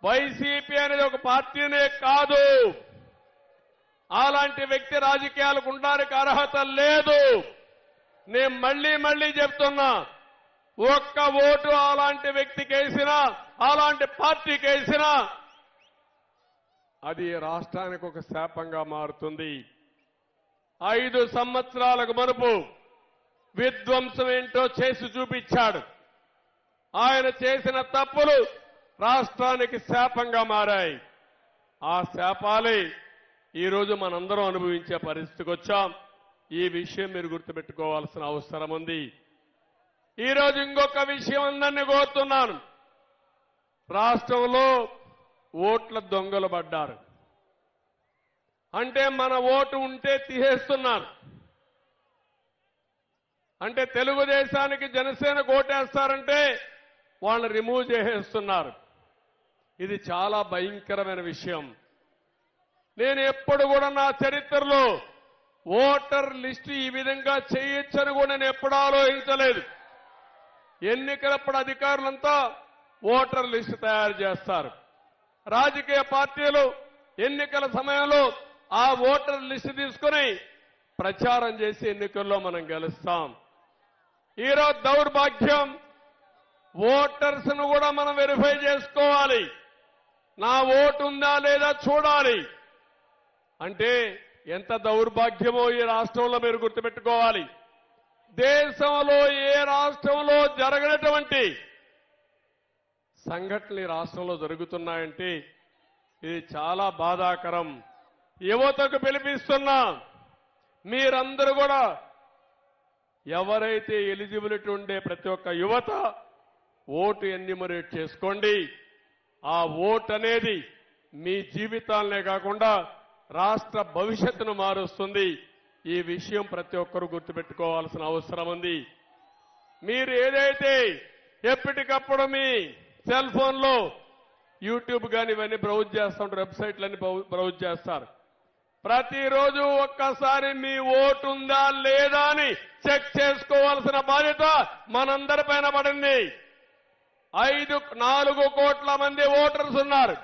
YCP అనేది ఒక పార్టీనే కాదు. అలాంటి వ్యక్తి రాజకీయాలకు ఉండడానికి అర్హత లేదు. నేను మళ్లీ చెప్తున్నా, ఒక్క ఓటు అలాంటి వ్యక్తికి వేసినా, అలాంటి పార్టీకి వేసినా అది రాష్ట్రానికి ఒక శాపంగా మారుతుంది. 5 సంవత్సరాలకు మునుపు విధ్వంసం ఏంటో చేసి చూపించాడు. ఆయన చేసిన తప్పులు రాష్ట్రానికి శాపంగా మారాయి. ఆ శాపాలే ఈరోజు మనందరం అనుభవించే పరిస్థితికి వచ్చాం. ఈ విషయం మీరు గుర్తుపెట్టుకోవాల్సిన అవసరం ఉంది. ఈరోజు ఇంకొక విషయం అందరినీ కోరుతున్నాను. రాష్ట్రంలో ఓట్ల దొంగలు పడ్డారు. అంటే మన ఓటు ఉంటే తీసేస్తున్నారు. అంటే తెలుగుదేశానికి జనసేనకు ఓటేస్తారంటే వాళ్ళని రిమూవ్ చేసేస్తున్నారు. ఇది చాలా భయంకరమైన విషయం. నేను ఎప్పుడు కూడా నా చరిత్రలో ఓటర్ లిస్టు ఈ విధంగా చేయొచ్చని కూడా నేను ఎప్పుడు ఆలోచించలేదు. ఎన్నికలప్పుడు అధికారులంతా ఓటర్ లిస్టు తయారు చేస్తారు. రాజకీయ పార్టీలు ఎన్నికల సమయంలో ఆ ఓటర్ లిస్టు తీసుకుని ప్రచారం చేసి ఎన్నికల్లో మనం గెలుస్తాం. ఈరోజు దౌర్భాగ్యం, ఓటర్స్ ను కూడా మనం వెరిఫై చేసుకోవాలి. నా ఓటు ఉందా లేదా చూడాలి. అంటే ఎంత దౌర్భాగ్యమో ఈ రాష్ట్రంలో మీరు గుర్తుపెట్టుకోవాలి. దేశంలో ఏ రాష్ట్రంలో జరగనటువంటి సంఘటనలు ఈ రాష్ట్రంలో జరుగుతున్నాయంటే ఇది చాలా బాధాకరం. యువతకు పిలిపిస్తున్నా, మీరందరూ కూడా ఎవరైతే ఎలిజిబిలిటీ ఉండే ప్రతి ఒక్క యువత ఓటు ఎన్యూమరేట్ చేసుకోండి. ఆ ఓటు అనేది మీ జీవితాలనే కాకుండా రాష్ట్ర భవిష్యత్తును మారుస్తుంది. ఈ విషయం ప్రతి ఒక్కరూ గుర్తుపెట్టుకోవాల్సిన అవసరం ఉంది. మీరు ఏదైతే ఎప్పటికప్పుడు మీ సెల్ ఫోన్లో యూట్యూబ్ కానీ ఇవన్నీ బ్రౌజ్ చేస్తుంటారు, వెబ్సైట్లన్నీ బ్రౌజ్ చేస్తారు. ప్రతిరోజు ఒక్కసారి మీ ఓటు ఉందా లేదా అని చెక్ చేసుకోవాల్సిన బాధ్యత మనందరిపైన పడింది. 4 కోట్ల మంది ఓటర్స్ ఉన్నారు.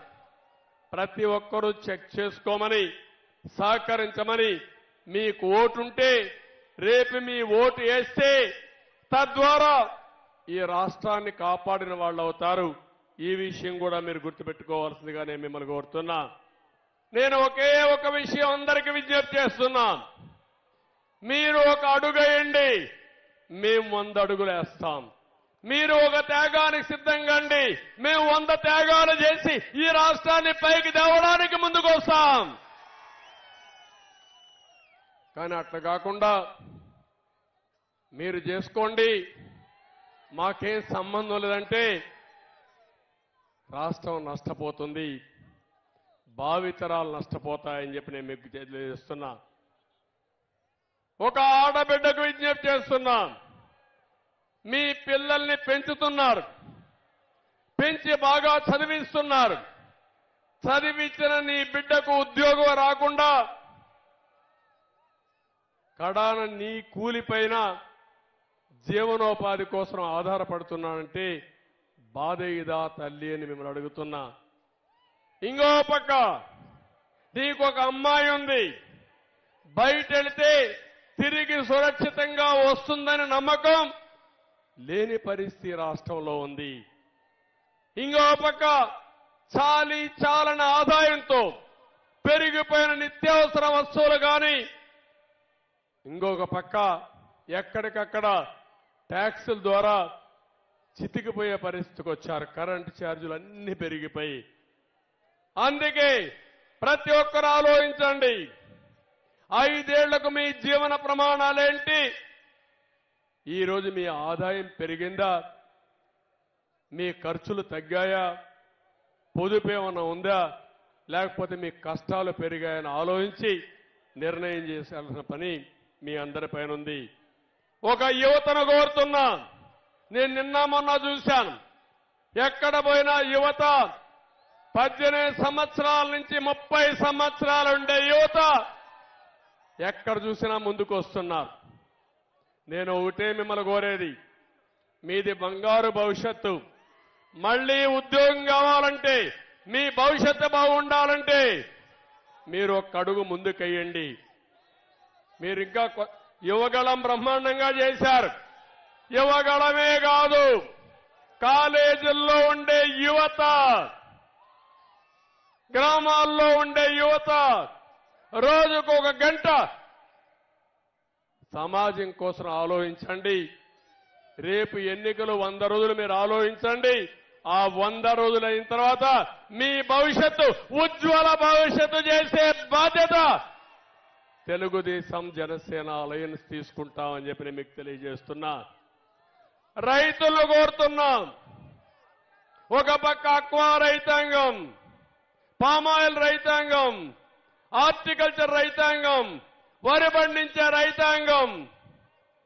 ప్రతి ఒక్కరూ చెక్ చేసుకోమని, సహకరించమని, మీకు ఓటుంటే రేపు మీ ఓటు వేస్తే తద్వారా ఈ రాష్ట్రాన్ని కాపాడిన వాళ్ళు అవుతారు. ఈ విషయం కూడా మీరు గుర్తుపెట్టుకోవాల్సిందిగా నేను మిమ్మల్ని కోరుతున్నా. నేను ఒకే ఒక విషయం అందరికీ విజ్ఞప్తి చేస్తున్నా. మీరు ఒక అడుగేయండి, మేము 100 అడుగులు వేస్తాం. మీరు ఒక త్యాగానికి సిద్ధంగా అండి, మేము 100 త్యాగాలు చేసి ఈ రాష్ట్రాన్ని పైకి తేవడానికి ముందుకు వస్తాం. కానీ అట్లా కాకుండా మీరు చేసుకోండి, మాకేం సంబంధం లేదంటే రాష్ట్రం నష్టపోతుంది, భావితరాలు నష్టపోతాయని చెప్పి నేను మీకు తెలియజేస్తున్నా. ఒక ఆడబిడ్డకు విజ్ఞప్తి చేస్తున్నా. మీ పిల్లల్ని పెంచుతున్నారు, పెంచి బాగా చదివిస్తున్నారు. చదివించిన నీ బిడ్డకు ఉద్యోగం రాకుండా కడాన నీ కూలిపైన జీవనోపాధి కోసం ఆధారపడుతున్నానంటే బాధ ఇదా తల్లి అని మిమ్మల్ని అడుగుతున్నా. ఇంకో పక్క నీకు ఒక అమ్మాయి ఉంది, బయట వెళితే తిరిగి సురక్షితంగా వస్తుందని నమ్మకం లేని పరిస్థితి రాష్ట్రంలో ఉంది. ఇంకో పక్క చాలని ఆదాయంతో పెరిగిపోయిన నిత్యావసర వస్తువులు కానీ, ఇంకొక పక్క ఎక్కడికక్కడ ట్యాక్సుల ద్వారా చితికిపోయే పరిస్థితికి వచ్చారు. కరెంటు ఛార్జీలు అన్ని పెరిగిపోయి. అందుకే ప్రతి ఒక్కరు ఆలోచించండి. 5 ఏళ్లకు మీ జీవన ప్రమాణాలేంటి? ఈరోజు మీ ఆదాయం పెరిగిందా? మీ ఖర్చులు తగ్గాయా? పొదుపు ఏమైనా ఉందా? లేకపోతే మీ కష్టాలు పెరిగాయని ఆలోచించి నిర్ణయం చేయాల్సిన పని మీ అందరిపైన ఉంది. ఒక యువతను కోరుతున్నా. నేను నిన్న మొన్న చూశాను, ఎక్కడ పోయినా యువత 18 సంవత్సరాల నుంచి 30 సంవత్సరాలు ఉండే యువత ఎక్కడ చూసినా ముందుకు వస్తున్నారు. నేను ఒకటే మిమ్మల్ని కోరేది, మీది బంగారు భవిష్యత్తు. మళ్ళీ ఉద్యోగం కావాలంటే మీ భవిష్యత్తు బాగుండాలంటే మీరు ఒక్క అడుగు ముందుకెయ్యండి. మీరు ఇంకా యువగళం బ్రహ్మాండంగా చేశారు. యువగళమే కాదు, కాలేజీల్లో ఉండే యువత, గ్రామాల్లో ఉండే యువత రోజుకు 1 గంట సమాజం కోసం ఆలోచించండి. రేపు ఎన్నికలు 100 రోజులు మీరు ఆలోచించండి. ఆ 100 రోజులు అయిన తర్వాత మీ భవిష్యత్తు ఉజ్వల భవిష్యత్తు చేసే బాధ్యత తెలుగుదేశం జనసేన అలయన్స్ తీసుకుంటామని చెప్పి నేను మీకు తెలియజేస్తున్నా. రైతులు కోరుతున్నాం. ఒక పక్క అక్వా రైతాంగం, పామాయిల్ రైతాంగం, హార్టికల్చర్ రైతాంగం, వరి పండించే రైతాంగం,